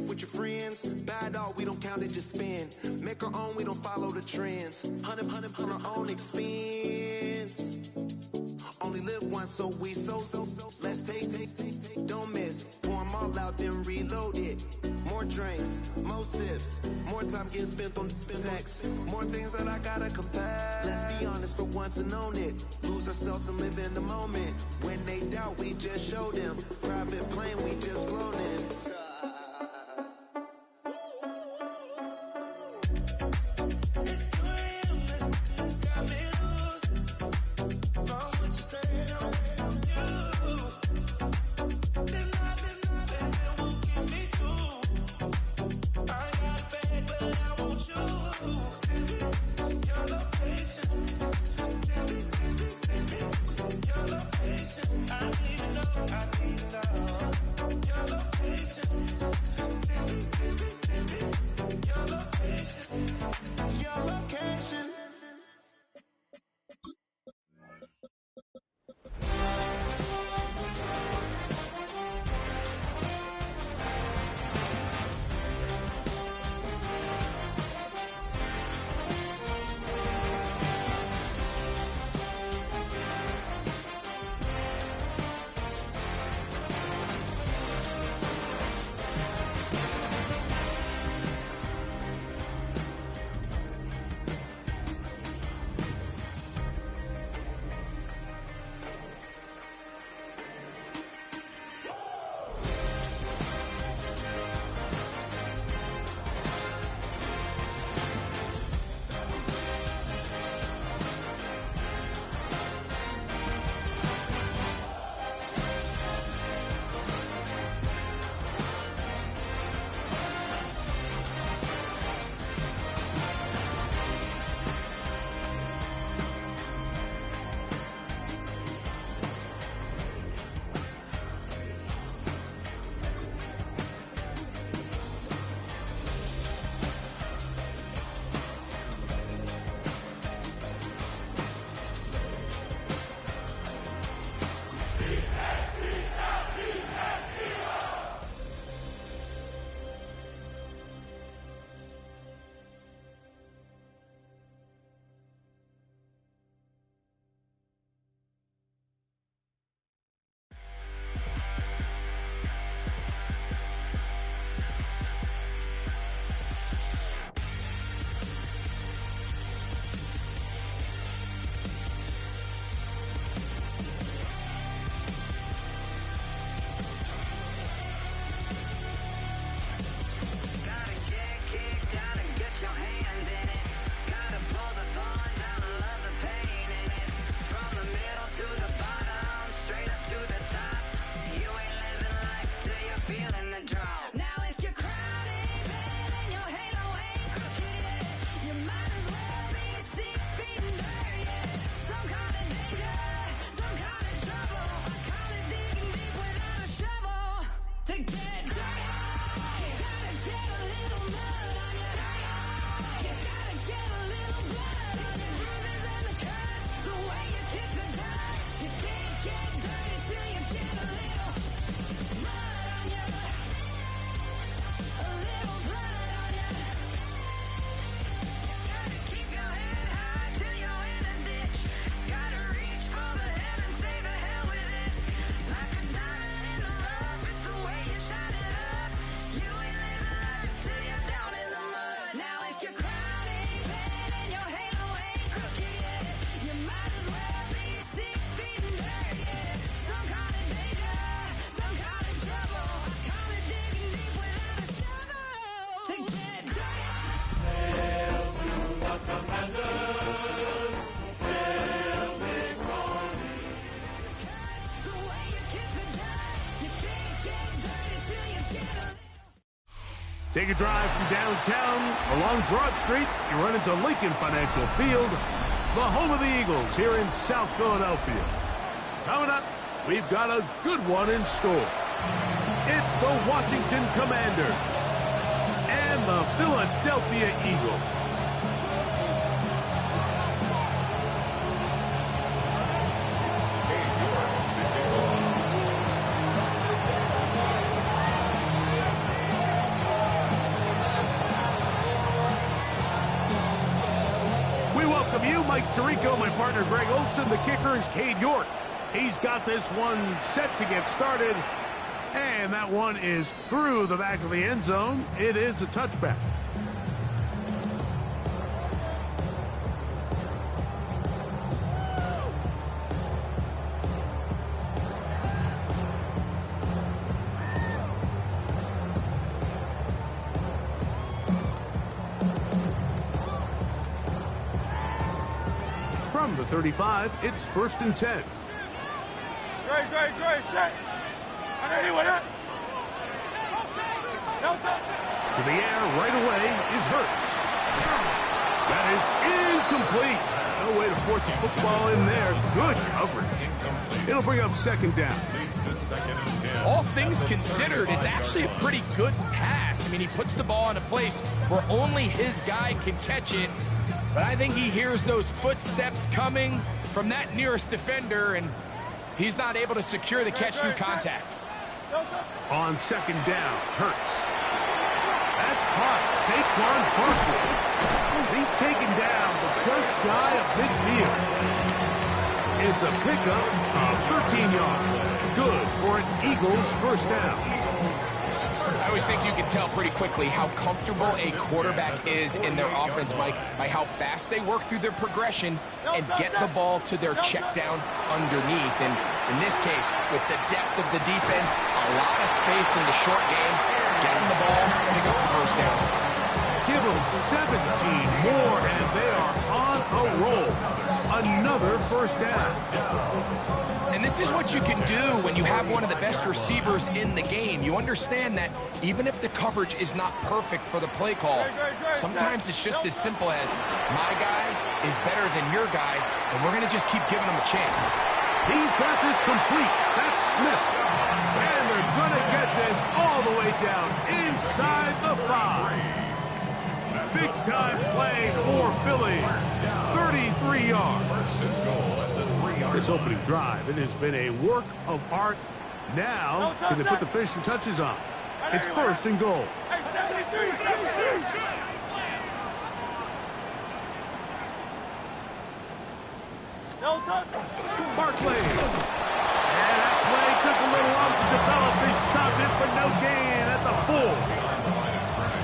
trip with your friends. Bad dog, we don't count it, just spend. Make our own, we don't follow the trends. Hunt our own expense. Only live once, so we so. Let's take. Don't miss. Pour 'em all out, then reload it. More drinks, more sips. More time getting spent on text. More things that I gotta confess. Let's be honest for once and own it. Lose ourselves and live in the moment. When they doubt, we just show them. Private plane, we just flown in. Take a drive from downtown along Broad Street. You run into Lincoln Financial Field, the home of the Eagles here in South Philadelphia. Coming up, we've got a good one in store. It's the Washington Commanders and the Philadelphia Eagles. you, Mike Tirico, my partner Greg Olson. The kicker is Cade York. He's got this one set to get started. And that one is through the back of the end zone. It is a touchback. From the 35, it's 1st and 10. Great, set. To the air right away is Hurts. That is incomplete. No way to force the football in there. Good coverage. It'll bring up 2nd down. All things considered, it's actually a pretty good pass. I mean, he puts the ball in a place where only his guy can catch it. But I think he hears those footsteps coming from that nearest defender, and he's not able to secure the catch through contact. On 2nd down, Hurts. That's caught. Saquon Barkley. He's taken down, but just shy of midfield. It's a pickup of 13 yards. Good for an Eagles 1st down. I always think you can tell pretty quickly how comfortable a quarterback is in their offense, Mike, by how fast they work through their progression and get the ball to their check down underneath. And in this case, with the depth of the defense, a lot of space in the short game, get them the ball, pick up the 1st down. Give them 17 more, and they are on a roll. Another 1st down. And this is what you can do when you have one of the best receivers in the game. You understand that even if the coverage is not perfect for the play call, sometimes it's just as simple as my guy is better than your guy, and we're going to just keep giving him a chance. He's got this complete. That's Smith. And they're going to get this all the way down inside the 5. Big-time play for Philly. 33 yards. This opening drive, it has been a work of art. Now, can they put the finishing touches on? It's 1st and goal. Barkley. And that play took a little long to develop. They stopped it for no gain at the 4.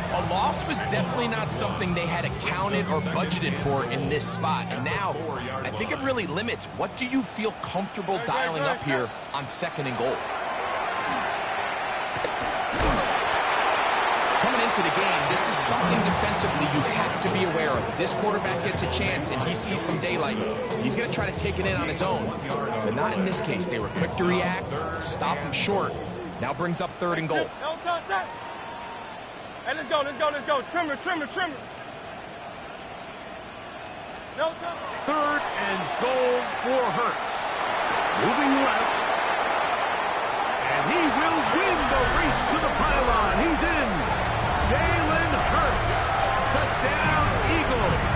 A loss was definitely not something they had accounted or budgeted for in this spot. And now, I think it really limits what do you feel comfortable dialing up here on 2nd and goal. Coming into the game, this is something defensively you have to be aware of. If this quarterback gets a chance and he sees some daylight, he's going to try to take it in on his own. But not in this case. They were quick to react, stop him short. Now brings up 3rd and goal. Hey, let's go. Trimmer. 3rd and goal for Hurts. Moving left. And he will win the race to the pylon. He's in. Jalen Hurts. Touchdown, Eagles.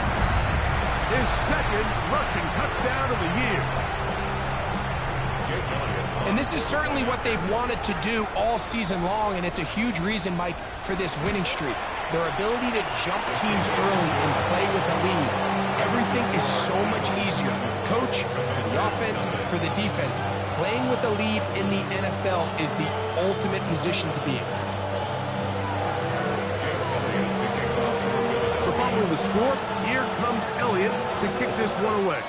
His 2nd rushing touchdown of the year. And this is certainly what they've wanted to do all season long, and it's a huge reason, Mike, for this winning streak. Their ability to jump teams early and play with a lead. Everything is so much easier for the coach, for the offense, for the defense. Playing with a lead in the NFL is the ultimate position to be in. So following the score, here comes Elliott to kick this one away.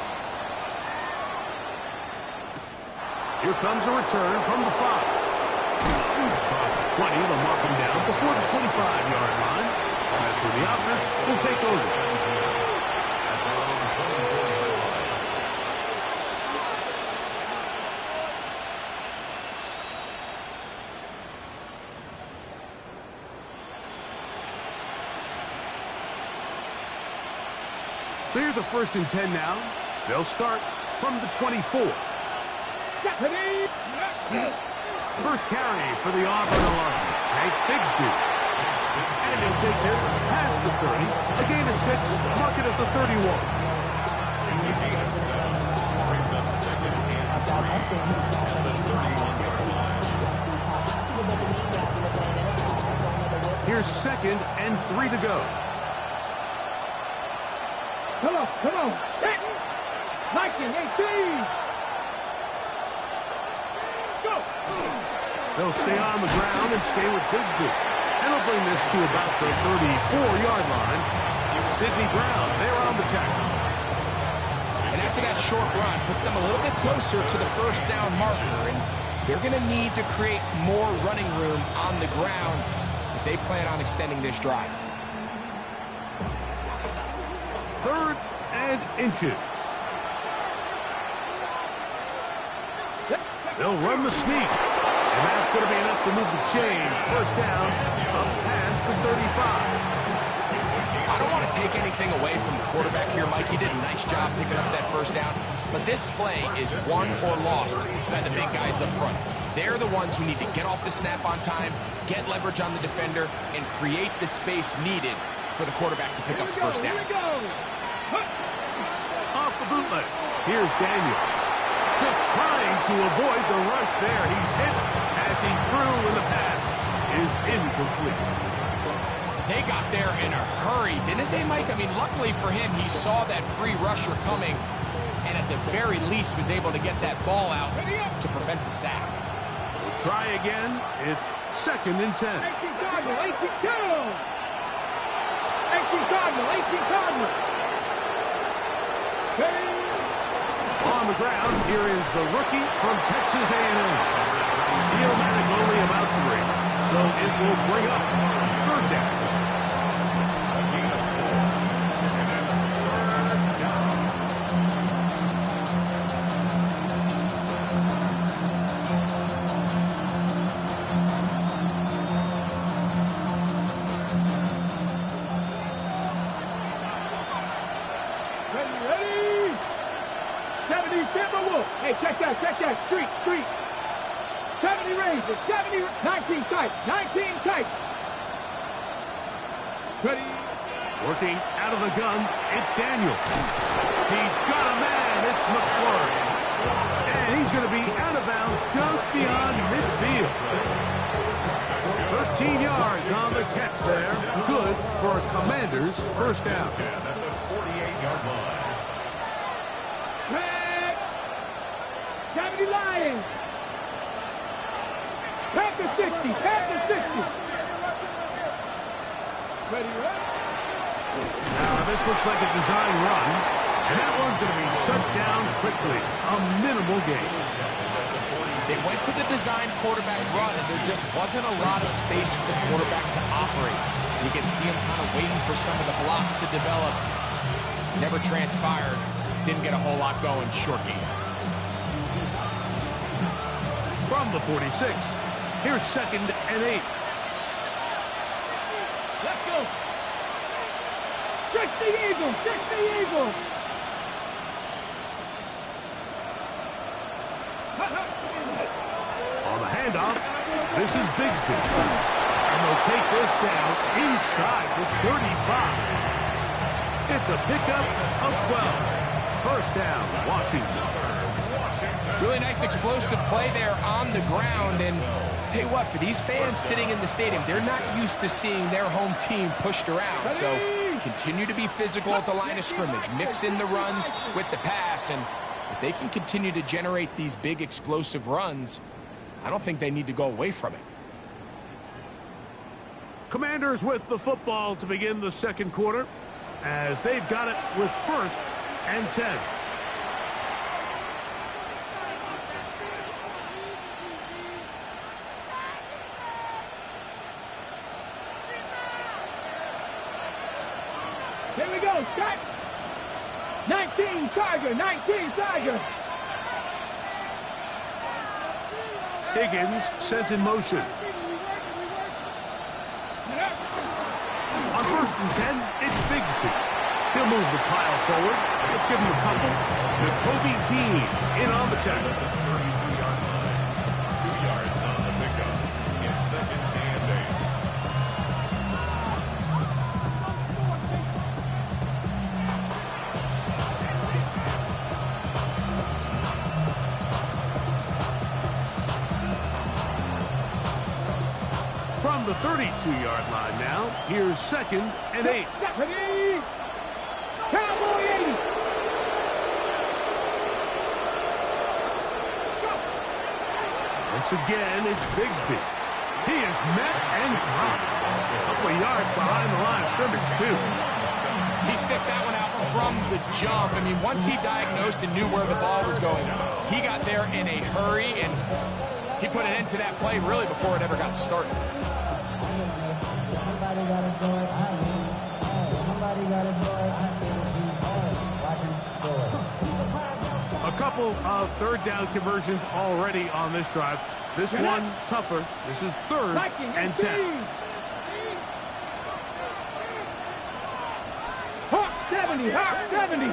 Here comes a return from the 5. Across the 20, they'll mark him down before the 25-yard line. And that's where the offense will take over. So here's a 1st and 10 now. They'll start from the 24. First carry for the Auburn alarm. Tank Bigsby. And he'll take this past the 30. A gain of 6. Mark it at the 31. Here's 2nd and 3 to go. Come on. Come on. Hit. Mikey, 18. Go. They'll stay on the ground and stay with Bigsby. And they'll bring this to about the 34-yard line. Sidney Brown, they're on the tackle. And after that short run, puts them a little bit closer to the first down marker. And they're going to need to create more running room on the ground if they plan on extending this drive. 3rd and inches. They'll run the sneak. And that's going to be enough to move the chains. First down, up past the 35. I don't want to take anything away from the quarterback here, Mike. He did a nice job picking up that first down. But this play is won or lost by the big guys up front. They're the ones who need to get off the snap on time, get leverage on the defender, and create the space needed for the quarterback to pick up the first down. Off the bootleg. Here's Daniels. Just trying to avoid the rush there. He's hit as he threw, and the pass is incomplete. They got there in a hurry, didn't they, Mike? I mean, luckily for him, he saw that free rusher coming, and at the very least was able to get that ball out to prevent the sack. We'll try again. It's 2nd and 10. 18 Cardinal, 18 Cardinal. 18 Cardinal, 18 Cardinal. On the ground, here is the rookie from Texas A&M. Field manage only about 3, so it will bring up 3rd down. Ready? 70 Timberwolf. Hey, check that. Street. 70 Razors. 70, 19 tight. 19 tight. Ready? Working out of the gun, it's Daniel. He's got a man, it's McClure. And he's going to be out of bounds just beyond midfield. 13 yards on the catch there. Good for a Commanders first down. At the 48-yard line. Red. 70 Lions. Panther 60. Ready? Now, this looks like a design run, and that one's going to be shut down quickly. A minimal gain. They went to the design quarterback run, and there just wasn't a lot of space for the quarterback to operate. You can see him kind of waiting for some of the blocks to develop. Never transpired. Didn't get a whole lot going. Short game. From the 46, here's 2nd and 8. Let's go. 60 Eagles. On the handoff, this is Bigsby. And they'll take this down inside the 35. It's a pickup of 12. First down, Washington. Really nice explosive play there on the ground. And tell you what, for these fans sitting in the stadium, they're not used to seeing their home team pushed around. So continue to be physical at the line of scrimmage. Mix in the runs with the pass. And if they can continue to generate these big explosive runs, I don't think they need to go away from it. Commanders with the football to begin the 2nd quarter, as they've got it with 1st and 10. Here we go. Start. 19 Tiger. Higgins sent in motion. On 1st and 10, it's Bigsby. He'll move the pile forward. Let's give him a couple. Kobe Dean in on the tackle. 32-yard line. 2 yards on the pickup. It's 2nd and 8. From the 32-yard line now, here's 2nd and 8. Ready? Cowboy 80. Once again, it's Bigsby. He is met and dropped. A couple of yards behind the line of scrimmage, too. He sniffed that one out from the jump. I mean, once he diagnosed and knew where the ball was going, he got there in a hurry, and he put an end to that play really before it ever got started. A couple of third down conversions already on this drive. This one tougher. This is 3rd and 10. Hawk 70, Hawk 70.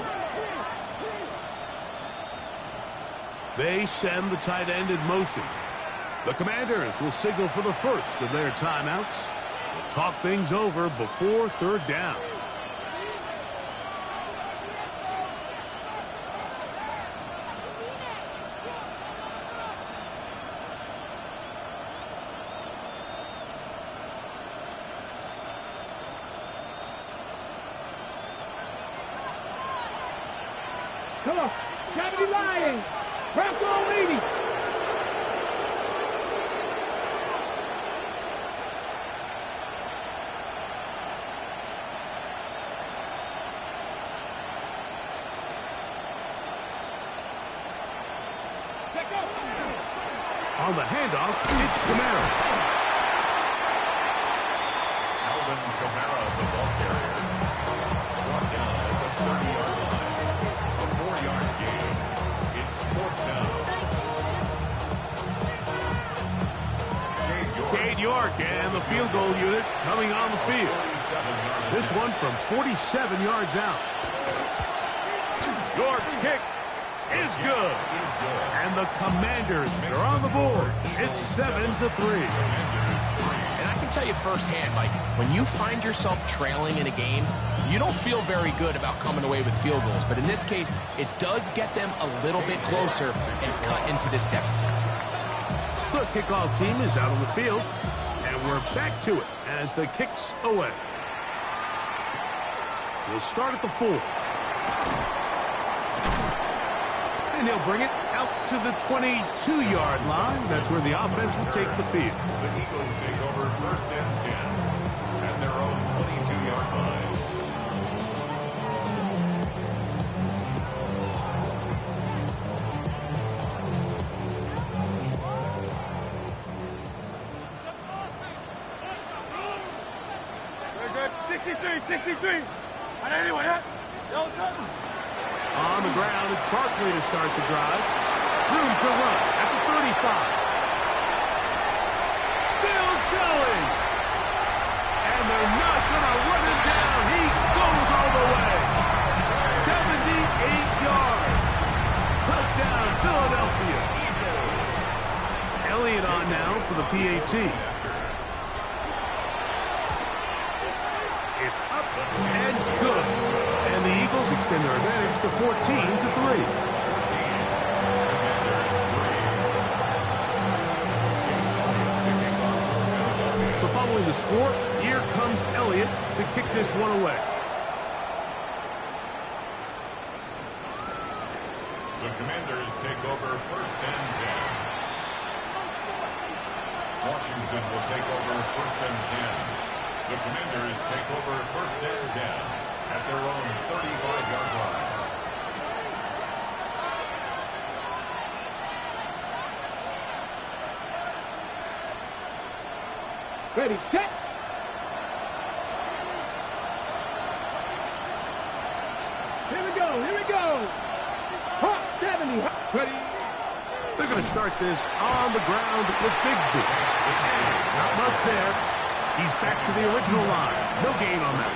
They send the tight end in motion. The Commanders will signal for the first of their timeouts. We'll talk things over before 3rd down. Come on, 70 Lions. Bronco leading. On the handoff, it's Kamara. Alvin Kamara, the ball carrier. Brought down at the 30-yard line. A 4-yard gain. It's 4th down. Cade York and the field goal unit coming on the field. This one from 47 yards out. York's kick is good. And the Commanders are on the board. It's 7-3. And I can tell you firsthand, Mike, when you find yourself trailing in a game, you don't feel very good about coming away with field goals. But in this case, it does get them a little bit closer and cut into this deficit. The kickoff team is out on the field, and we're back to it as the kick's away. We'll start at the 4. And he'll bring it out to the 22-yard line. That's where the offense will take the field. The Eagles take over 1st and 10 at their own 22-yard line. Very good. 63. On anyone, huh? On the ground, it's Barkley to start the drive. Room to run at the 35. Still going. And they're not going to run him down. He goes all the way. 78 yards. Touchdown, Philadelphia. Elliott on now for the PAT. It's up and good. And the Eagles extend their advantage to 14-3. So following the score, here comes Elliott to kick this one away. The Commanders take over 1st and 10. Washington will take over 1st and 10. The Commanders take over 1st and 10 at their own 35-yard line. Ready, set. Here we go. Hawk 70. Ready. They're going to start this on the ground with Bigsby. Not much there. He's back to the original line. No gain on that.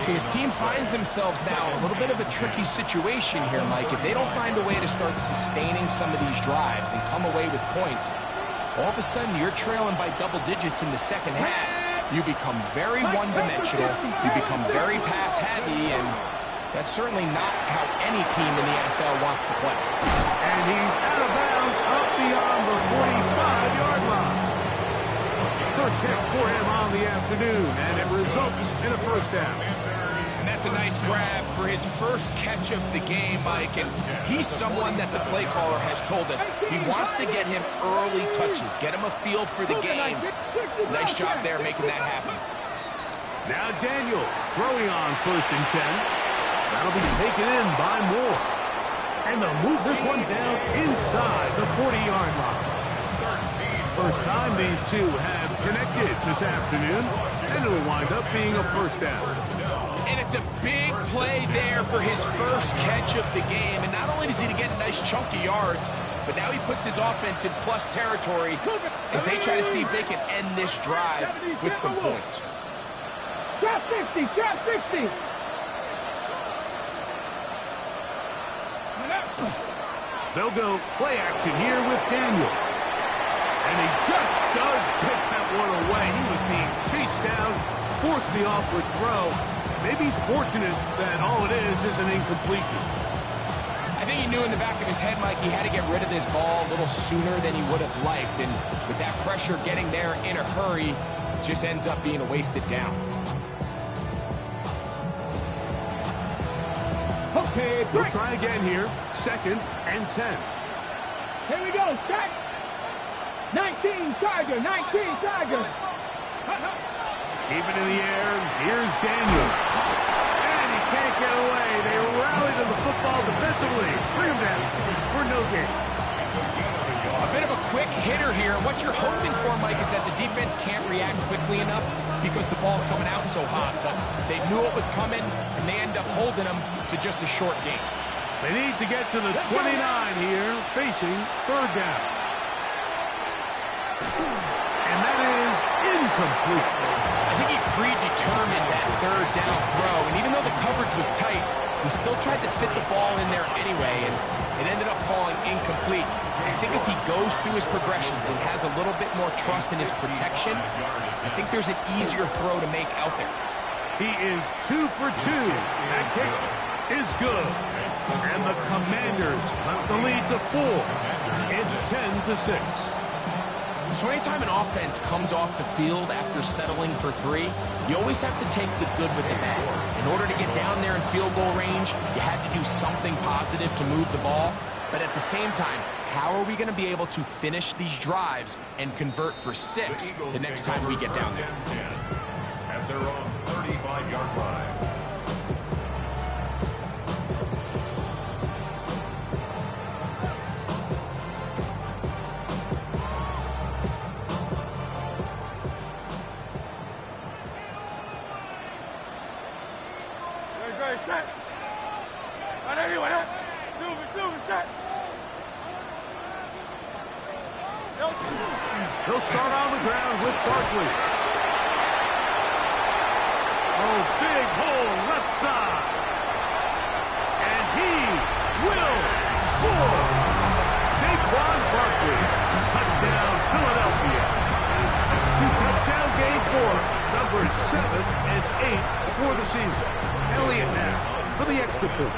So his team finds themselves now in a little bit of a tricky situation here, Mike. If they don't find a way to start sustaining some of these drives and come away with points, all of a sudden you're trailing by double digits in the second half. You become very one-dimensional. You become very pass-heavy, and that's certainly not how any team in the NFL wants to play. And he's out of bounds up beyond the 45-yard line. First hit for him on the afternoon, and it results in a first down. And that's a nice grab for his first catch of the game, Mike. And he's someone that the play caller has told us he wants to get him early touches, get him a feel for the game. Nice job there making that happen. Now Daniels throwing on 1st and 10. That'll be taken in by Moore. And they'll move this one down inside the 40-yard line. First time these two have connected this afternoon, and it'll wind up being a first down. And it's a big play there for his first catch of the game. And not only does he get a nice chunk of yards, but now he puts his offense in plus territory as they try to see if they can end this drive with some points. Drop 50, drop 50. They'll go play action here with Daniels. And he just does get that one away. He was being chased down, forced the awkward throw. Maybe he's fortunate that all it is an incompletion. I think he knew in the back of his head, Mike, he had to get rid of this ball a little sooner than he would have liked. And with that pressure getting there in a hurry, it just ends up being a wasted down. Okay, we'll try again here. 2nd and 10. Here we go, set. 19 Tiger, 19 Tiger. Keep it in the air. Here's Daniels. And he can't get away. They rally to the football defensively. Bring him down for no gain. A bit of a quick hitter here. What you're hoping for, Mike, is that the defense can't react quickly enough because the ball's coming out so hot. But they knew it was coming, and they end up holding them to just a short gain. They need to get to the 29 here, facing 3rd down. And that is incomplete. I think he predetermined that 3rd down throw, and even though the coverage was tight, he still tried to fit the ball in there anyway, and it ended up falling incomplete. I think if he goes through his progressions and has a little bit more trust in his protection, I think there's an easier throw to make out there. He is 2 for 2. That kick is good. And the Commanders cut the lead to 4. It's 10-6. So anytime an offense comes off the field after settling for 3, you always have to take the good with the bad. In order to get down there in field goal range, you had to do something positive to move the ball. But at the same time, how are we going to be able to finish these drives and convert for 6 the next time we get down there? At their own 35-yard line. Set. Silver, set. They'll start on the ground with Barkley. Oh, big hole left side. And he will score. Saquon Barkley. Touchdown, Philadelphia. 2-touchdown game for numbers 7 and 8 for the season. Elliott now for the extra point.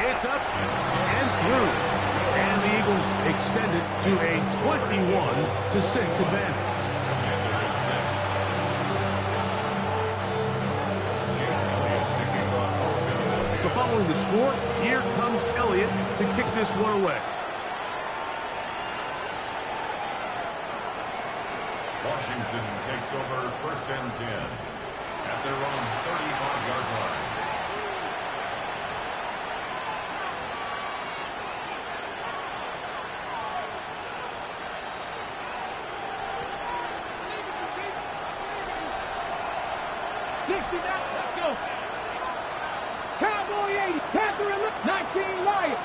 It's up and through. And the Eagles extend it to a 21-6 advantage. So following the score, here comes Elliott to kick this one away. Washington takes over 1st and 10 at their own 35-yard line. Let's go. Cowboy 80, Panther 19 Lions.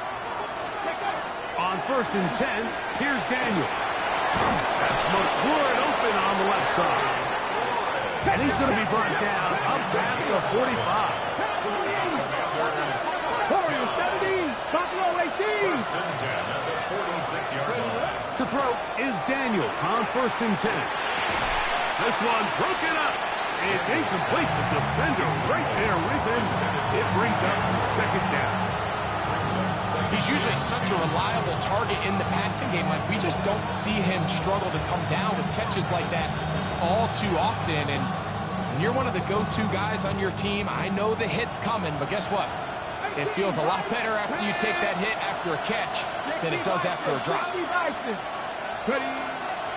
On 1st and 10, here's Daniel. That's McLaurin open on the left side. And he's going to be brought down up past the 45. Warriors 17, Buffalo 18. 1st and 10 at the 46-yard line. To throw is Daniels on 1st and 10. This one broken up. It's incomplete. The defender right there with him. It brings up 2nd down. He He's usually such a reliable target in the passing game. Like, we just don't see him struggle to come down with catches like that all too often. And when you're one of the go-to guys on your team, I know the hit's coming, but guess what? It feels a lot better after you take that hit after a catch than it does after a drop.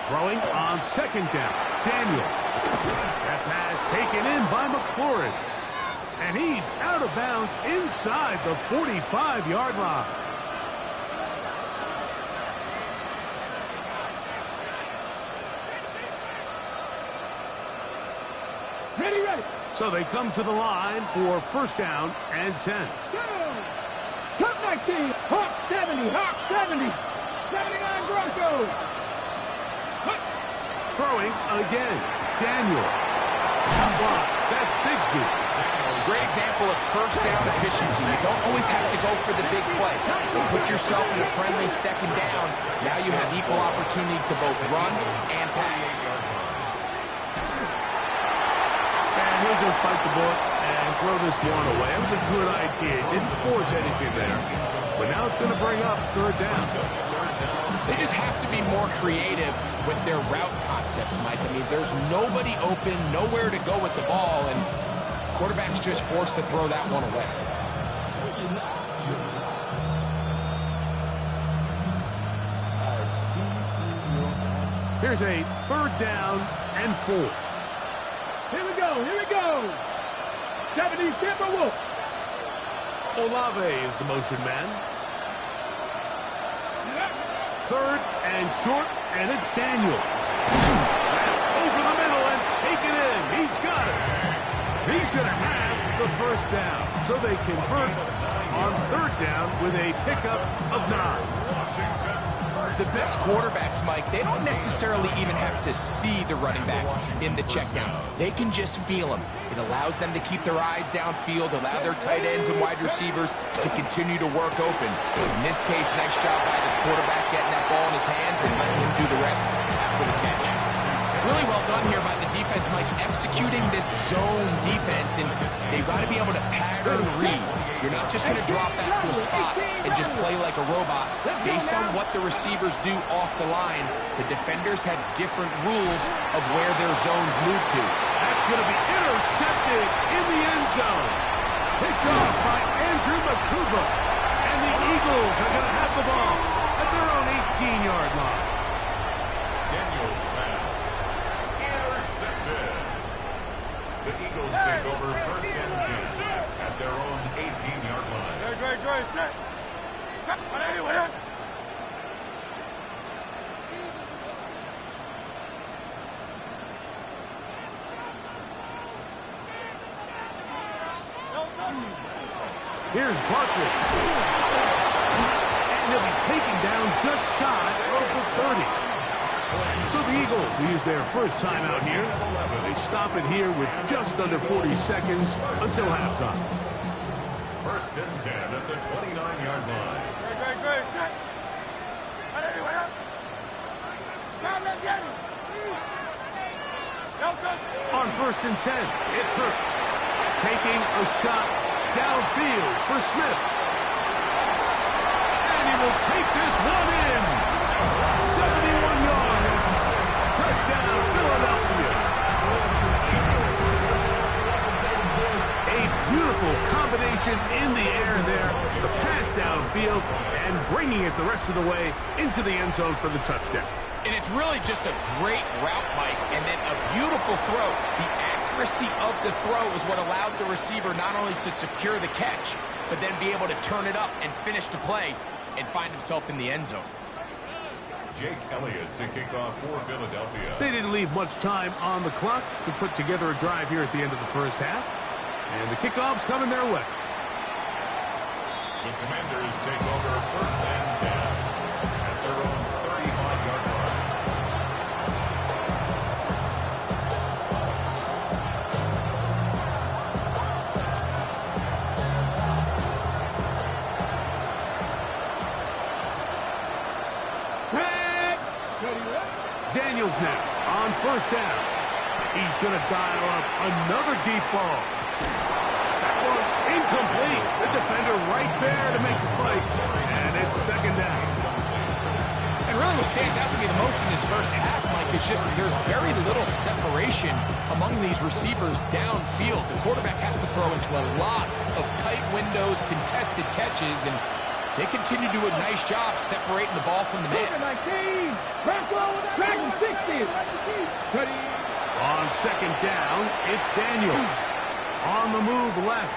Throwing on second down. Daniel. That pass taken in by McLaurin. And he's out of bounds inside the 45-yard line. Ready. So they come to the line for first down and 10. Top 19. Hawk 70. 79 Broncos. Throwing again. Daniel. Block. That's Bigsby. Great example of first down efficiency. You don't always have to go for the big play. You put yourself in a friendly second down. Now you have equal opportunity to both run and pass. And he'll just bite the bullet and throw this one away. It was a good idea. Didn't force anything there. But now it's going to bring up third down. They just have to be more creative with their route concepts, Mike. I mean, there's nobody open, nowhere to go with the ball, and quarterback's just forced to throw that one away. Here's a third down and 4. Here we go. 70 Timberwolves. Olave is the motion man. Third and short, and it's Daniel. That's over the middle and taken in. He's got it. He's going to have the first down. So they convert on third down with a pickup of 9. The best quarterbacks, Mike, they don't necessarily even have to see the running back in the check down. They can just feel him. It allows them to keep their eyes downfield, allow their tight ends and wide receivers to continue to work open. In this case, nice job by the quarterback getting that ball in his hands and letting him do the rest after the catch. Really well done here by the defense, Mike, executing this zone defense, and they've got to be able to pattern read. You're not just going to drop back to a spot and just play like a robot. Based on what the receivers do off the line, the defenders have different rules of where their zones move to. That's going to be intercepted in the end zone. Picked off by Andrew Makuba. And the Eagles are going to have the ball at their own 18-yard line. Daniels pass. Intercepted. The Eagles take over first and 10 at their own 18-yard line. Set. Here's Barkley. And he'll be taken down just shy of the 30. So the Eagles will use their first time out here. They stop it here with just under 40 seconds until halftime. First and 10 at the 29-yard line. On first and 10, it's Hurts. Taking a shot downfield for Smith. And he will take this one in. 71 yards. Touchdown, Philadelphia. A beautiful combination in the air there. The pass downfield and bringing it the rest of the way into the end zone for the touchdown. And it's really just a great route, Mike, and then a beautiful throw. The accuracy of the throw is what allowed the receiver not only to secure the catch, but then be able to turn it up and finish the play and find himself in the end zone. Jake Elliott to kick off for Philadelphia. They didn't leave much time on the clock to put together a drive here at the end of the first half. And the kickoff's coming their way. The Commanders take over first and 10 at their own 35-yard line. Daniels now on first down. He's going to dial up another deep ball. That one incomplete. The defender right there to make the play. And stands out to me the most in this first half, Mike, is just there's very little separation among these receivers downfield. The quarterback has to throw into a lot of tight windows, contested catches, and they continue to do a nice job separating the ball from the man. Dragon 60. On second down, it's Daniels. On the move left.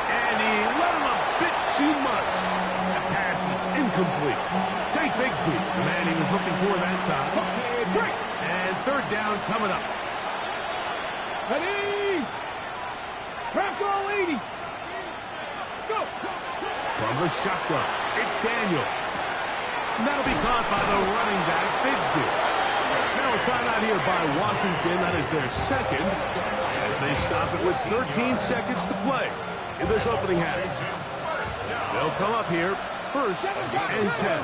And he let him a bit too much. That pass is incomplete. Take Bigsby, the man he was looking for that time. And third down coming up. Ready. Crack all 80. Let's go. From the shotgun, it's Daniels. And that'll be caught by the running back, Bigsby. Now a timeout here by Washington. That is their second. As they stop it with 13 seconds to play in this opening half. They'll come up here, first and 10.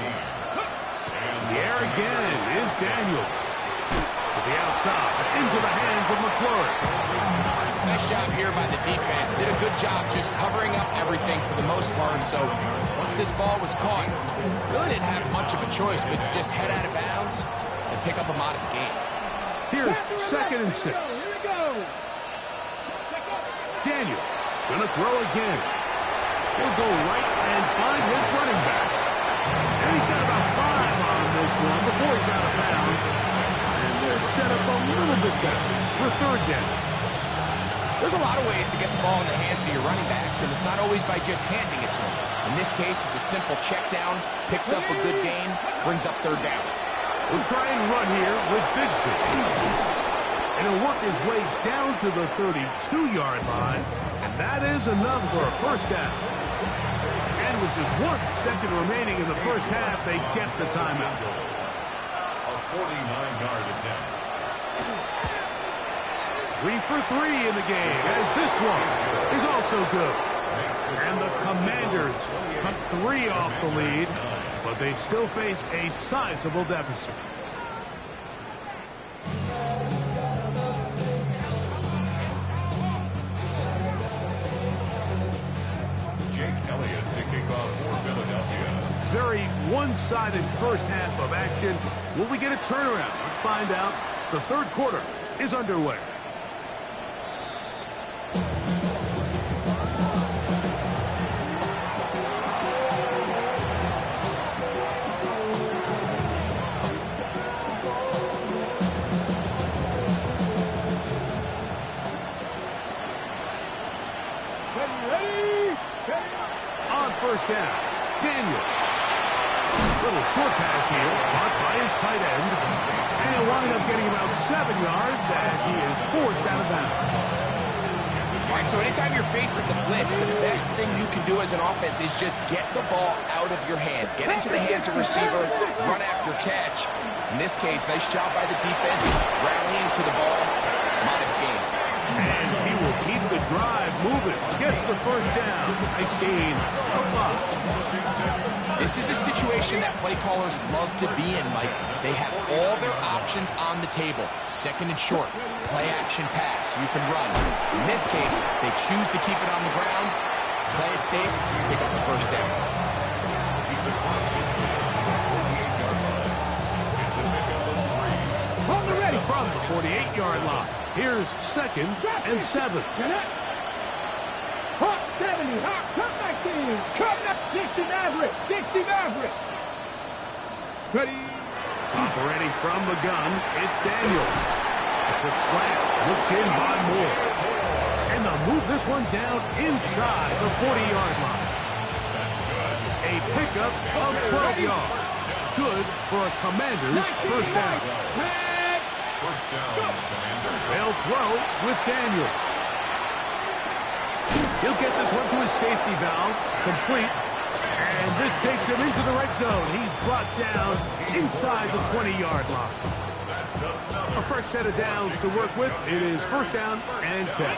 The air again is Daniels. To the outside, into the hands of McClure. Nice job here by the defense. Did a good job just covering up everything for the most part. So once this ball was caught, really didn't have much of a choice but to just head out of bounds and pick up a modest gain. Here's second and 6. Here we go. Daniels gonna throw again. He'll go right and find his running back. And he's got about 5 on this one before he's out of bounds. And they're set up a little bit better for third down. There's a lot of ways to get the ball in the hands of your running backs, and it's not always by just handing it to them. In this case, it's a simple check down, picks up a good gain, brings up third down. We'll try and run here with Bigsby. And he'll work his way down to the 32-yard line. And that is enough for a first down. And with just 1 second remaining in the first half, they get the timeout. A 49-yard attempt. 3 for 3 in the game, as this one is also good. And the Commanders cut 3 off the lead, but they still face a sizable deficit. Jake Elliott to kick off for Philadelphia. Very one-sided first half of action. Will we get a turnaround? Let's find out. The third quarter is underway. First down, Daniel. Little short pass here, caught by his tight end. And he'll wind up getting about 7 yards as he is forced out of bounds. All right, so anytime you're facing the blitz, the best thing you can do as an offense is just get the ball out of your hand. Get into the hands of receiver, run after catch. In this case, nice job by the defense, rallying to the ball, modest gain. And he will keep the drive moving. Gets the first down. Nice gain of 5. This is a situation that play callers love to be in, Mike. They have all their options on the table. Second and short, play action pass. You can run. In this case, they choose to keep it on the ground, play it safe, pick up the first down. He's across the 48-yard line. It's a pickup of 3. On the ready. From the 48-yard line. Here's second and 7. Hot 70. Hot, come back in. Come up 60 Maverick. 60 Maverick. Ready. Operating from the gun, it's Daniels. A quick slant, looked in by Moore. And they'll move this one down inside the 40-yard line. A pickup of 12 yards. Good for a Commander's first down. First down, Commander. They'll throw with Daniels. He'll get this one to his safety valve, complete. And this takes him into the red zone. He's brought down inside the 20-yard line. A fresh set of downs to work with. It is first down and 10.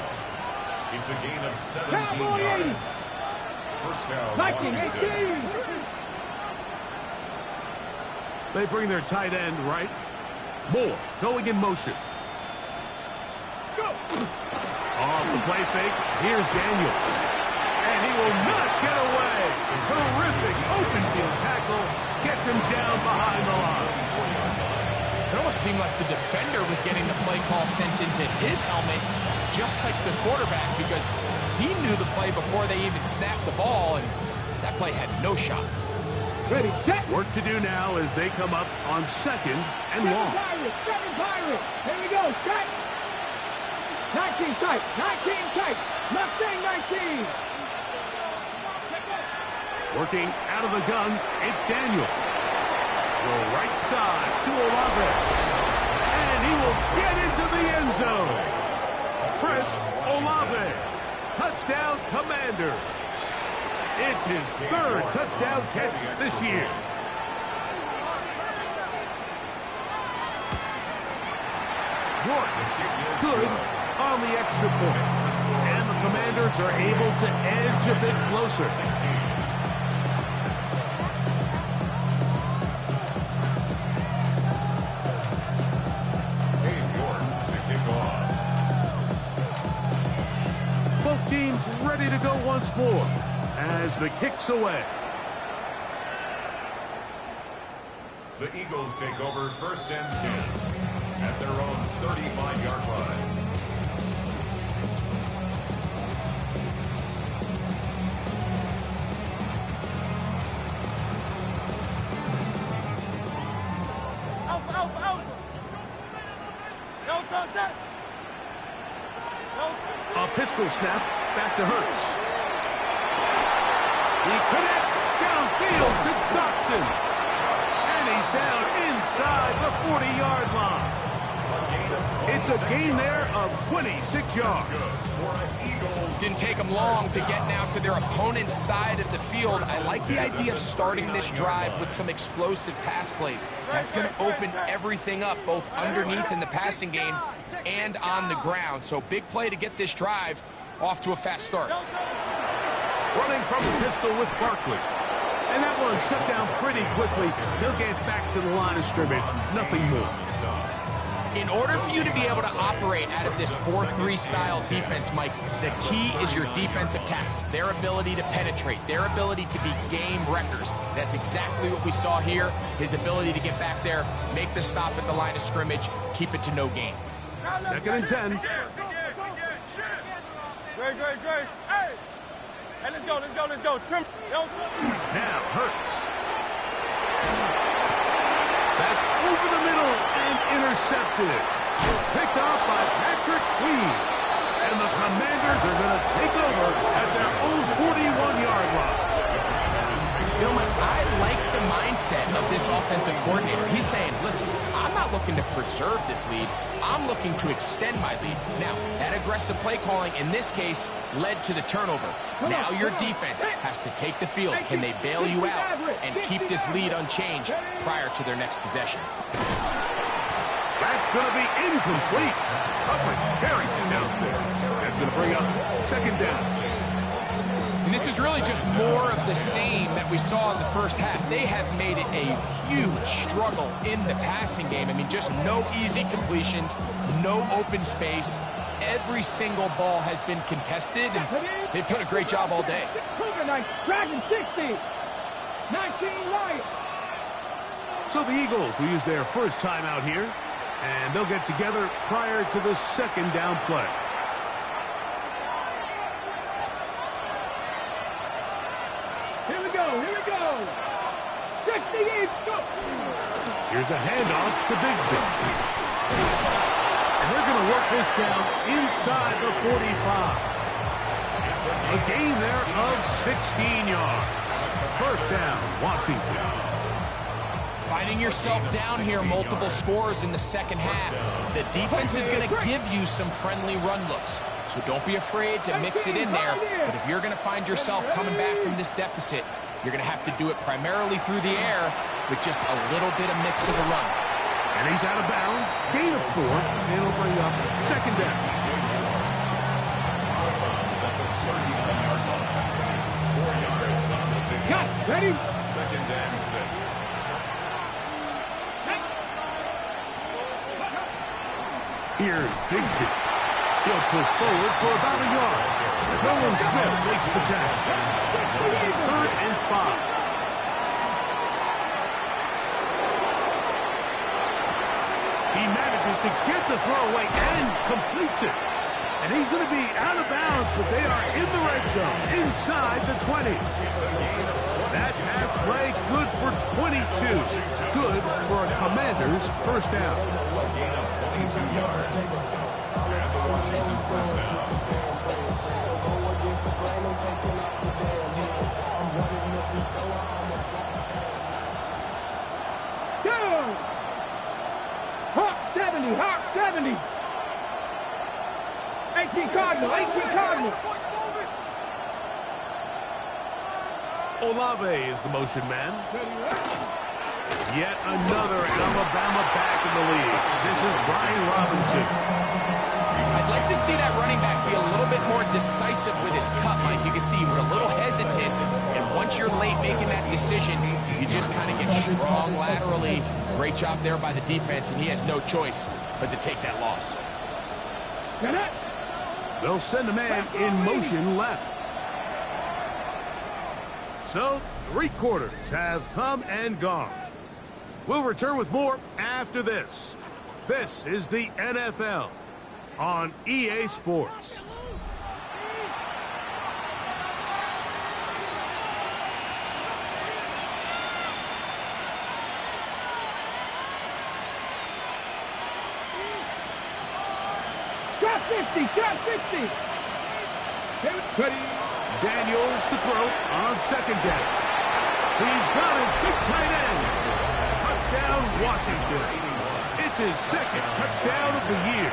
It's a gain of 17 yards. First down, Viking Washington. 18. They bring their tight end right. Moore going in motion. Go. Off the play fake, here's Daniels. And he will not get away. Terrific open field tackle. Gets him down behind the line. It almost seemed like the defender was getting the play call sent into his helmet, just like the quarterback, because he knew the play before they even snapped the ball, and that play had no shot. Ready, set. Work to do now as they come up on 2nd and long. Seven Pirates. Here we go, set. 19 tight, 19 tight. Mustang 19. Working out of the gun, it's Daniels. Will right side to Olave. And he will get into the end zone. Chris Olave. Touchdown, Commanders. It's his 3rd touchdown catch this year. York, good on the extra point. And the Commanders are able to edge a bit closer. Both teams ready to go once more as the kick's away. The Eagles take over 1st and 10 at their own 35-yard line. A pistol snap back to Hurts. He connects downfield to Dotson. And he's down inside the 40-yard line. It's a gain there of 26 yards. Didn't take them long to get now to their opponent's side of the field. I like the idea of starting this drive with some explosive pass plays. That's going to open everything up, both underneath in the passing game and on the ground. So big play to get this drive off to a fast start. Running from the pistol with Barkley. And that one shut down pretty quickly. He'll get back to the line of scrimmage. Nothing more. In order for you to be able to operate out of this 4-3 style defense, Mike, the key is your defensive tackles, their ability to penetrate, their ability to be game wreckers. That's exactly what we saw here. His ability to get back there, make the stop at the line of scrimmage, keep it to no gain. 2nd and 10. Great. Hey, let's go. Trim. Now Hurts. That's over the middle and intercepted. Picked off by Patrick Queen. And the Commanders are going to take over at their own 41-yard line. Gilman, I like the mindset of this offensive coordinator. He's saying, listen, I'm not looking to preserve this lead. I'm looking to extend my lead. Now, that aggressive play calling in this case led to the turnover. Now your defense has to take the field. Can they bail you out and keep this lead unchanged prior to their next possession? That's going to be incomplete. Coverage very stout there. That's going to bring up 2nd down. And this is really just more of the same that we saw in the first half. They have made it a huge struggle in the passing game. I mean, just no easy completions, no open space. Every single ball has been contested, and they've done a great job all day. Dragon 60. 19 right. So the Eagles will use their first time out here, and they'll get together prior to the 2nd down play. Here we go. 60 east, go. Here's a handoff to Bigsby. And they're going to work this down inside the 45. A gain there of 16 yards. 1st down, Washington. Finding yourself down here, multiple scores in the second half. The defense is going to give you some friendly run looks. So don't be afraid to mix it in there. But if you're going to find yourself coming back from this deficit, you're going to have to do it primarily through the air with just a little bit of mix of a run. And he's out of bounds. Gain of 4. And it'll bring up 2nd down. Got ready. 2nd and 6. Here's Bigsby. He'll push forward for about a yard. Nolan Smith makes the tackle. 3rd and 5. to get the throw away and completes it. And he's going to be out of bounds, but they are in the red zone, inside the 20. That pass play good for 22. Good for a Commanders first down. Gain of 22 yards. And the Washington first down. Down. Hawk 70, Hawk 70. 18 Cardinal, 18 Cardinal. Olave is the motion man. Yet another Alabama back in the league. This is Brian Robinson. I'd like to see that running back be a little bit more decisive with his cut, Mike. You can see he was a little hesitant, and once you're late making that decision, you just kind of get strong laterally. Great job there by the defense, and he has no choice but to take that loss. They'll send a man in motion left. So, 3 quarters have come and gone. We'll return with more after this. This is the NFL on EA Sports. Shot 60, shot 60. Daniels to throw on second down. He's got his big tight end. Touchdown, Washington. It's his second touchdown of the year.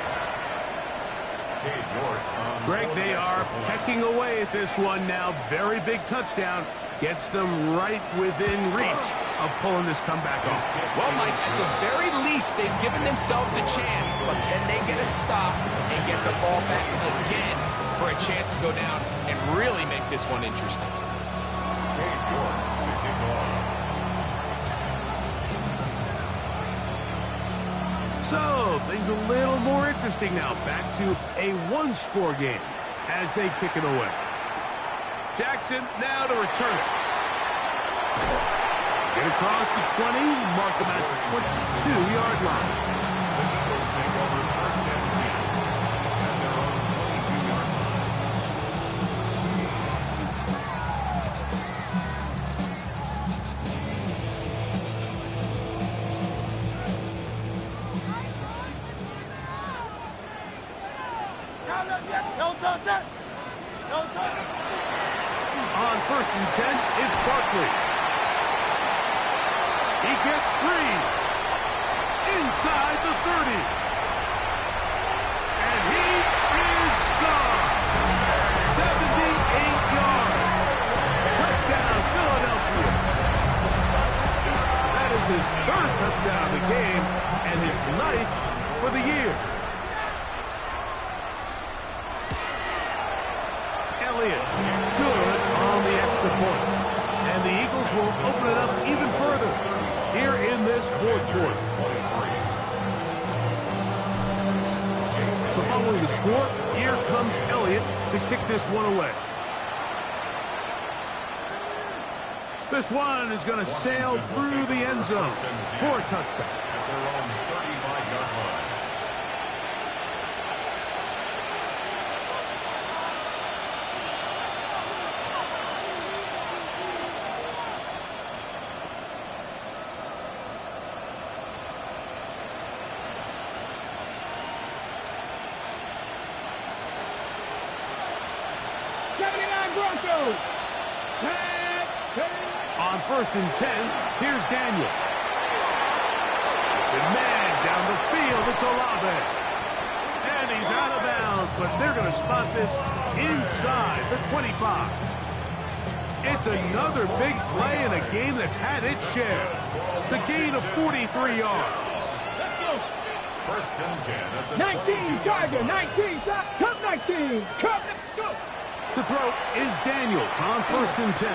Greg, they are pecking away at this one now. Very big touchdown. Gets them right within reach of pulling this comeback off. Well, Mike, at the very least, they've given themselves a chance, but then they get a stop and get the ball back again for a chance to go down and really make this one interesting. So, things a little more interesting now. Back to a one-score game as they kick it away. Jackson now to return it. Get across the 20, mark them at the 22-yard line. The Eagles take over first and 10 at their own 22-yard line. On first and 10, it's Barkley. He gets free. Inside the 30. And he is gone. 78 yards. Touchdown, Philadelphia. That is his 3rd touchdown of the game and his 9th for the year. Elliott, good on the extra point. And the Eagles will open it up even further here in this 4th quarter. So following the score, here comes Elliott to kick this one away. This one is going to sail through the end zone for a touchback. At their own 35-yard line. On first and 10, here's Daniels. The man down the field, it's Olave. And he's out of bounds, but they're going to spot this inside the 25. It's another big play in a game that's had its share. It's a gain of 43 yards. First and 10 at the 19, Charger, 19, come 19, come, go. To throw is Daniels on first and 10.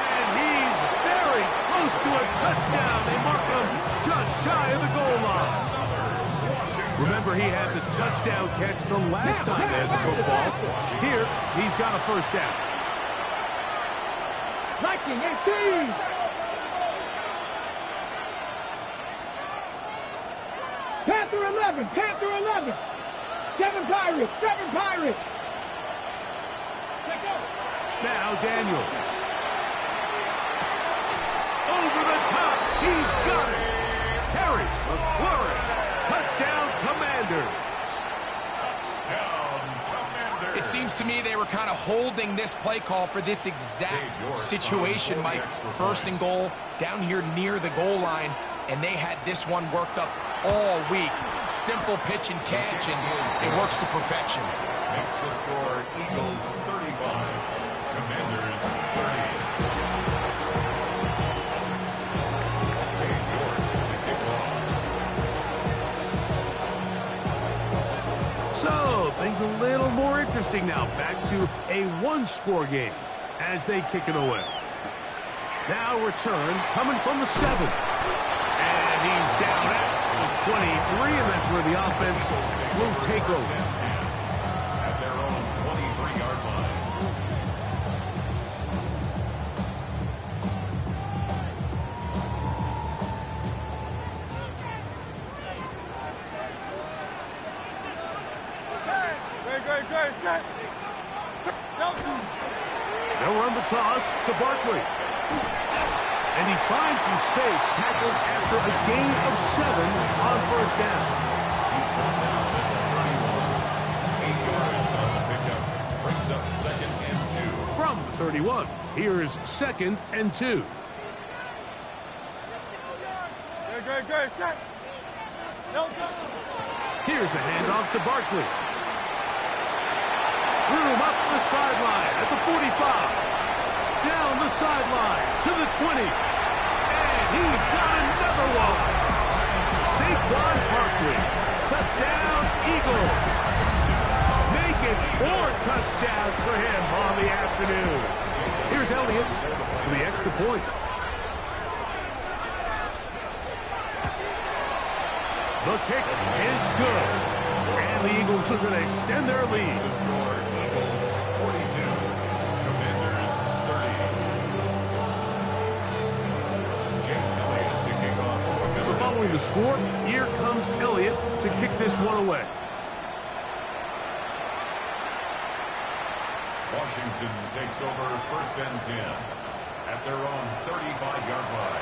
And he's very close to a touchdown. They mark him just shy of the goal line. Remember, he had the touchdown catch the last time they had the football. Here, he's got a first down. 19, 18. Panther 11, Panther 11. 7 Pirates, 7 Pirates. Let go. Now Daniels. Over the top. He's got it. Terry McLaurin. Touchdown, Commanders. Touchdown, Commanders. It seems to me they were kind of holding this play call for this exact situation, Mike. First and goal, down here near the goal line, and they had this one worked up all week. Simple pitch and catch, and it works to perfection. Makes the score Eagles 35, Commanders 30. Hey, George to kick off. So, things a little more interesting now. Back to a one-score game as they kick it away. Now return coming from the 7. And he's down at the 23, and that's where the offense will take over. At their own 23-yard line. They'll run the toss to Barkley. And he finds some space, tackled after a gain of 7 on first down. He's brought down at the 31. 8 yards on the pickup. Brings up 2nd and 2. From the 31, here's 2nd and 2. Here's a handoff to Barkley. Room up the sideline at the 45. Down the sideline to the 20. And he's got another one. Saquon Barkley. Touchdown, Eagles. Make it 4 touchdowns for him on the afternoon. Here's Elliott for the extra point. The kick is good. And the Eagles are going to extend their lead. The score, Eagles 42, Commanders 30. Jake Elliott to kick off. So following the score, here comes Elliott to kick this one away. Washington takes over 1st and 10 at their own 35-yard line.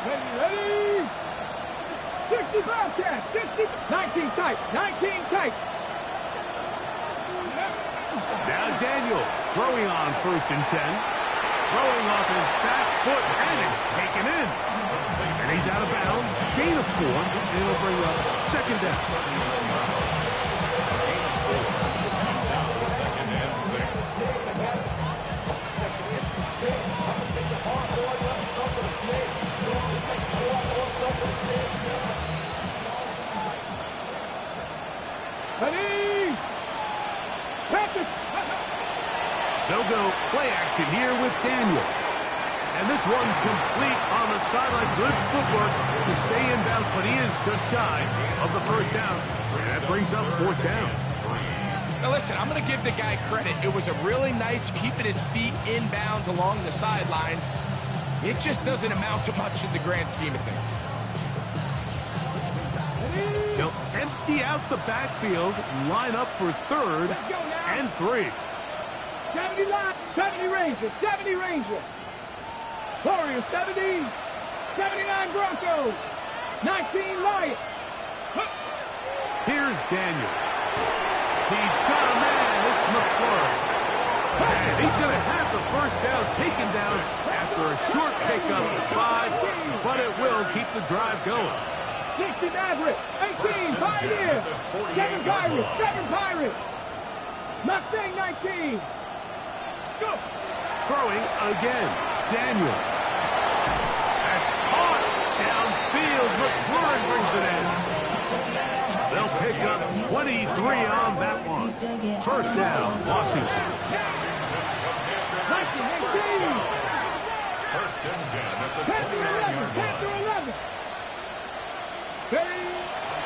Ready? 60 Bobcats, 60, 19 tight, 19 tight. Now Daniels throwing on 1st and 10. Throwing off his back foot, and it's taken in. And he's out of bounds. Gain of 4, and it'll bring up 2nd down. Now 2nd and 6. Ready? Practice. They'll go play action here with Daniels. And this one complete on the sideline. Good footwork to stay in bounds, but he is just shy of the 1st down. And that brings up 4th down. Now listen, I'm going to give the guy credit. It was a really nice keeping his feet in bounds along the sidelines. It just doesn't amount to much in the grand scheme of things. They'll empty out the backfield, line up for 3rd and 3. 70 line, 70 Rangers, 70 Rangers. Warriors, 70, 79 Broncos, 19 Lions. Here's Daniels. He's got a man. It's McLaurin. And he's going to have the 1st down taken down after a short pickup at 5, but it will keep the drive going. 60 Mavericks, 18 Pioneers, 7 Pirates, 7 Pirates. Mustang 19. Go. Throwing again. Daniels. That's caught downfield. McLaurin brings it in. They'll pick up 23 on that one. First down, Washington. First and 10 at the 29-yard line.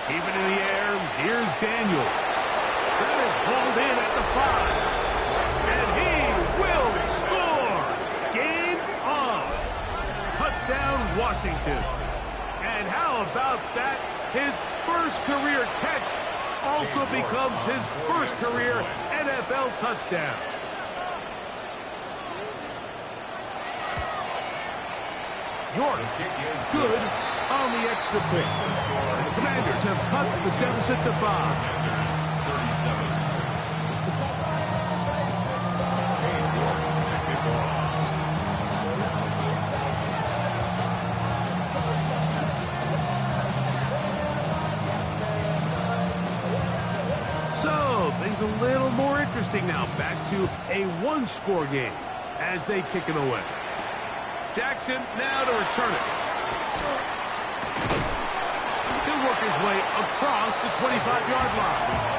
Keeping in the air, here's Daniels. That is hauled in at the 5. And he will score. Game on. Touchdown, Washington. And how about that? His first career catch also becomes his first career NFL touchdown. York is good on the extra point. And the Commanders have cut the deficit to 5. 37. So, things a little more interesting now. Back to a one-score game as they kick it away. Jackson now to return it. He'll work his way across the 25-yard line.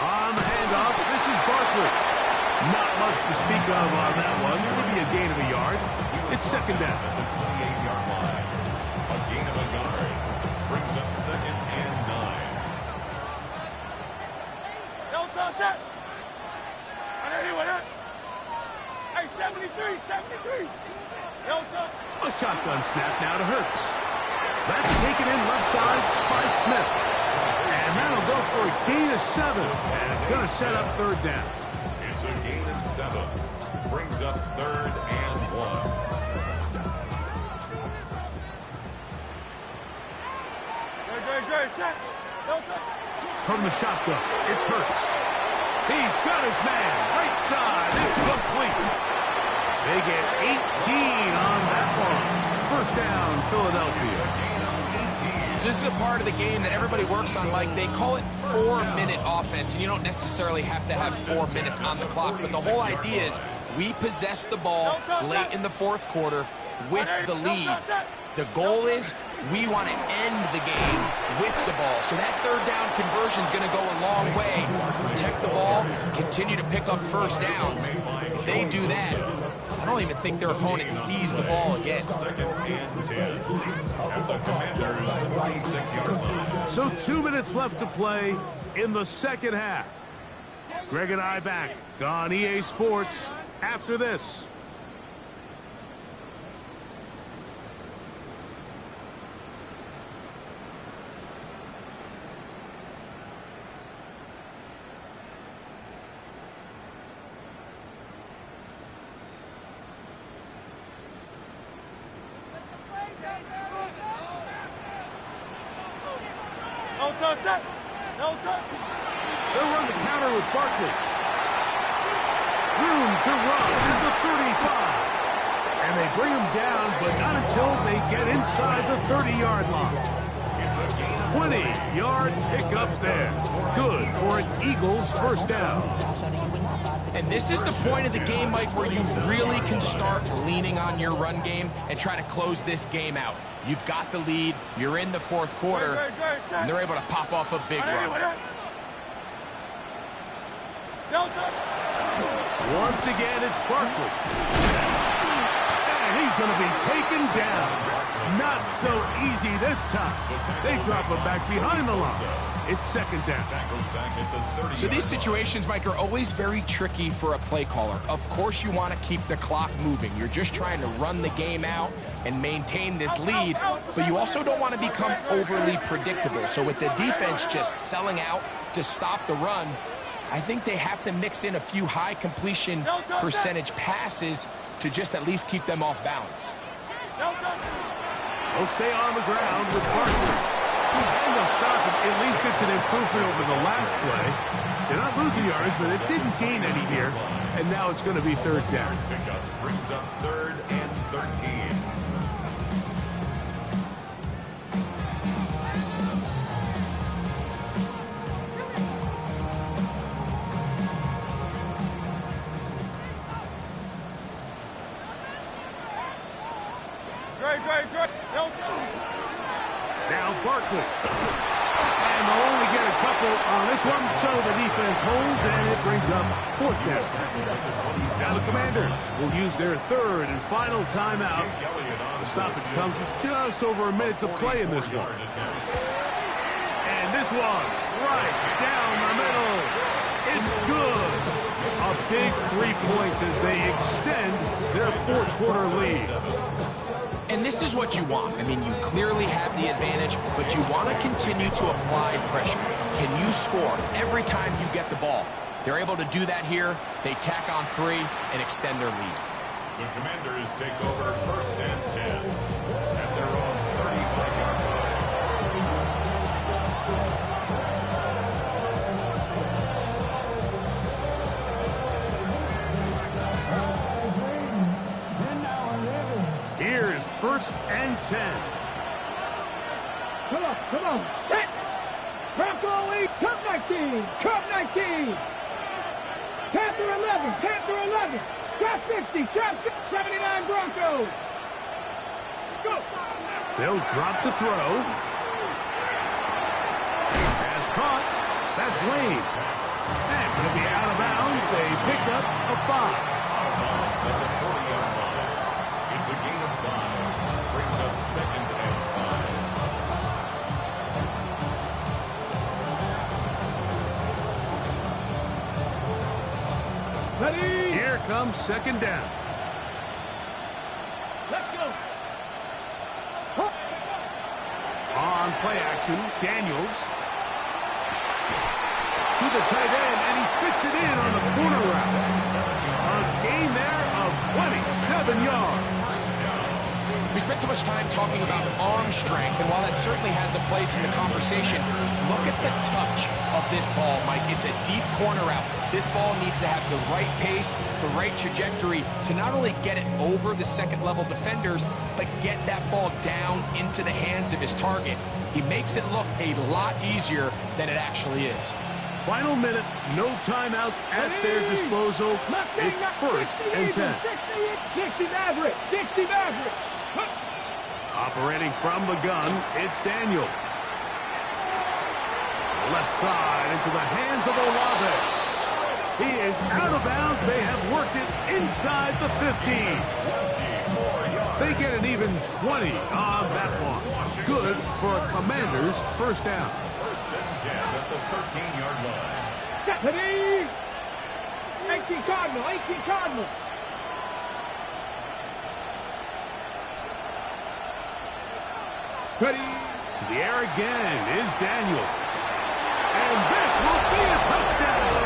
On the handoff, this is Barkley. Not much to speak of on that one. Maybe a gain of a yard. It's second down. At the 28-yard line. A gain of a yard. Brings up second and 9. Hey, 73. A shotgun snap now to Hurts. That's taken in left side by Smith. And that'll go for a gain of 7. And it's going to set up third down. It's a gain of 7. Brings up third and 1. From the shotgun, it's Hurts. He's got his man. Right side. It's complete. They get 18 on that one. First down, Philadelphia. So this is a part of the game that everybody works on. Like, they call it 4-minute offense, and you don't necessarily have to have 4 minutes on the clock. But the whole idea is we possess the ball late in the fourth quarter with the lead. The goal is we want to end the game with the ball. So that third down conversion is going to go a long way. Protect the ball, continue to pick up first downs. If they do that, I don't even think their opponent sees the ball again. Second and 10. At the Commanders' 46-yard line. So 2 minutes left to play in the second half. Greg and I back on EA Sports after this. They'll run the counter with Barkley. Room to run is the 35. And they bring him down, but not until they get inside the 30-yard line. 20-yard pickups there. Good for an Eagles first down. And this is the point of the game, Mike, where you really can start leaning on your run game and try to close this game out. You've got the lead, you're in the fourth quarter, and they're able to pop off a big run. Once again, it's Barkley. And he's going to be taken down. Not so easy this time. They drop him back behind the line. It's second down. So these situations, Mike, are always very tricky for a play caller. Of course you want to keep the clock moving. You're just trying to run the game out and maintain this lead, but you also don't want to become overly predictable. So with the defense just selling out to stop the run, I think they have to mix in a few high completion percentage passes to just at least keep them off balance. They'll stay on the ground with Barkley. And they'll stop him, at least get to the improvement over the last play. They're not losing yards, but it didn't gain any here. And now it's going to be third down. Pickup brings up 3rd and 13. Now Barkley. And they'll only get a couple on this one, so the defense holds, and it brings up 4th down. Now the Commanders will use their 3rd and final timeout. The stoppage comes with just over a minute to play in this one. And this one, right down the middle. It's good. A big 3 points as they extend their 4th quarter lead. And this is what you want. I mean, you clearly have the advantage, but you want to continue to apply pressure. Can you score every time you get the ball? They're able to do that here. They tack on 3 and extend their lead. The Commanders take over 1st and 10 at their own 35-yard line. Here's 1st and 10. Come on, set! Bronco lead, Cup 19, Cup 19! Panther 11, trap 50, trap 79 Broncos! Go! They'll drop to throw. Pass caught. That's Wade. And going to be out of bounds, a pickup of 5. At the 40-yard line. It's a gain of 5. Brings up 2nd and 5. Ready? Here comes 2nd down. Let's go! On play action, Daniels. To the tight end, and he fits it in on the corner route. A gain there of 27 yards. We spent so much time talking about arm strength, and while that certainly has a place in the conversation, look at the touch of this ball, Mike. It's a deep corner route. This ball needs to have the right pace, the right trajectory to not only get it over the second-level defenders, but get that ball down into the hands of his target. He makes it look a lot easier than it actually is. Final minute, no timeouts at their disposal. It's 1st and 10. 60 Maverick, 60 Maverick! Operating from the gun, it's Daniels. Left side into the hands of Olave. He is out of bounds. They have worked it inside the 15. They get an even 20 on that one. Good for a Commanders' 1st down. 1st and 10 at the 13-yard line. Ready? 18 Cardinal, 18 Cardinal! Ready? To the air again is Daniels. And this will be a touchdown.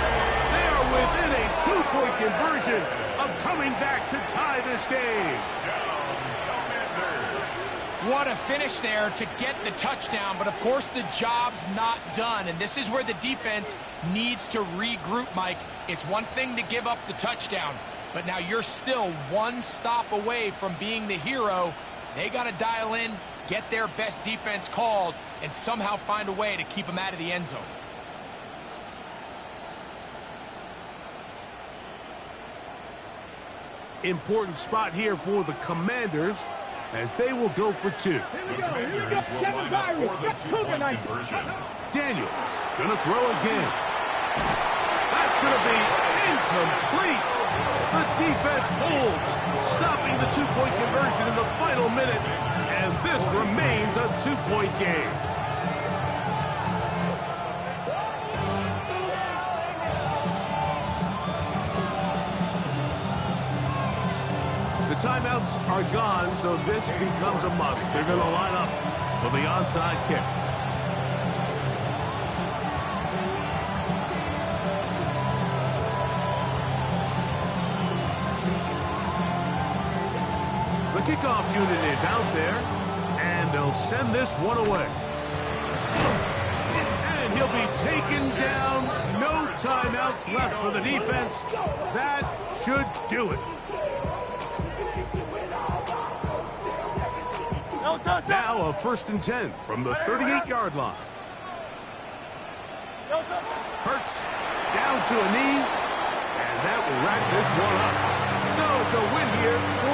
They are within a 2-point conversion of coming back to tie this game. What a finish there to get the touchdown, but of course the job's not done, and this is where the defense needs to regroup, Mike. It's one thing to give up the touchdown, but now you're still one stop away from being the hero. They got to dial in, get their best defense called, and somehow find a way to keep them out of the end zone. Important spot here for the Commanders as they will go for 2. Here we go. Kevin Byron, Cougar night. Daniels gonna throw again. That's gonna be incomplete. The defense holds, stopping the 2-point conversion in the final minute, and this remains a 2-point game. The timeouts are gone, so this becomes a must. They're going to line up for the onside kick. The kickoff unit is out there, and they'll send this one away. And he'll be taken down. No timeouts left for the defense. That should do it. Now a 1st and 10 from the 38-yard line. Hurts down to a knee, and that will wrap this one up. So it's a win here.